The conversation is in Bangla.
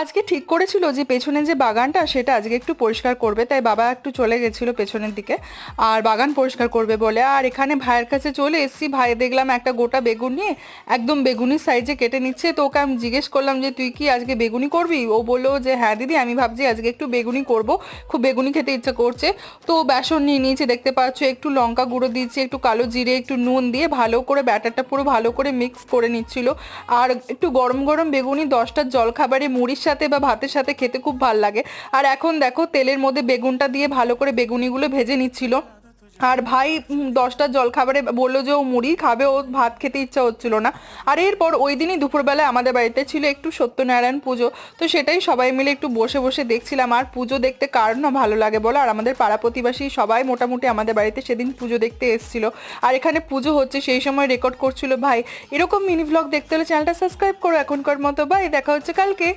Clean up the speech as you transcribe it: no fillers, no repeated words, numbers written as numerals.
আজকে ঠিক করেছিল যে পেছনে যে বাগানটা সেটা আজকে একটু পরিষ্কার করবে, তাই বাবা একটু চলে গেছিল পেছনের দিকে আর বাগান পরিষ্কার করবে বলে। আর এখানে ভাইয়ের কাছে চলে এসেছি, ভাই দেখলাম একটা গোটা বেগুন নিয়ে একদম বেগুনি সাইজে কেটে নিচ্ছে। তো ওকে আমি জিজ্ঞেস করলাম যে তুই কি আজকে বেগুনি করবি? ও বললো যে হ্যাঁ দিদি, আমি ভাবছি আজকে একটু বেগুনি করব, খুব বেগুনি খেতে ইচ্ছা করছে। তো বেসন নিয়ে নিয়েছে দেখতে পাচ্ছ, একটু লঙ্কা গুঁড়ো দিয়েছি, একটু কালো জিরে, একটু নুন দিয়ে ভালো করে ব্যাটারটা পুরো ভালো করে মিক্স করে নিচ্ছিল। আর একটু গরম গরম বেগুনি 10টার জলখাবারে মুড়ির সাথে বা ভাতের সাথে খেতে খুব ভাল লাগে। আর এখন দেখো তেলের মধ্যে বেগুনটা দিয়ে ভালো করে বেগুনিগুলো ভেজে নিচ্ছিল। আর ভাই 10টার জলখাবারে বললো যে ও মুড়ি খাবে, ও ভাত খেতে ইচ্ছা হচ্ছিল না। আর এরপর ওই দিনই দুপুরবেলায় আমাদের বাড়িতে ছিল একটু সত্যনারায়ণ পুজো, তো সেটাই সবাই মিলে একটু বসে বসে দেখছিলাম। আর পুজো দেখতে কার না ভালো লাগে বলো, আর আমাদের পাড়া প্রতিবেশী সবাই মোটামুটি আমাদের বাড়িতে সেদিন পুজো দেখতে এসেছিল। আর এখানে পুজো হচ্ছে সেই সময় রেকর্ড করছিল ভাই। এরকম মিনি ভ্লগ দেখতে হলে চ্যানেলটা সাবস্ক্রাইব করো এখনকার মতো। বাই, দেখা হচ্ছে কালকে।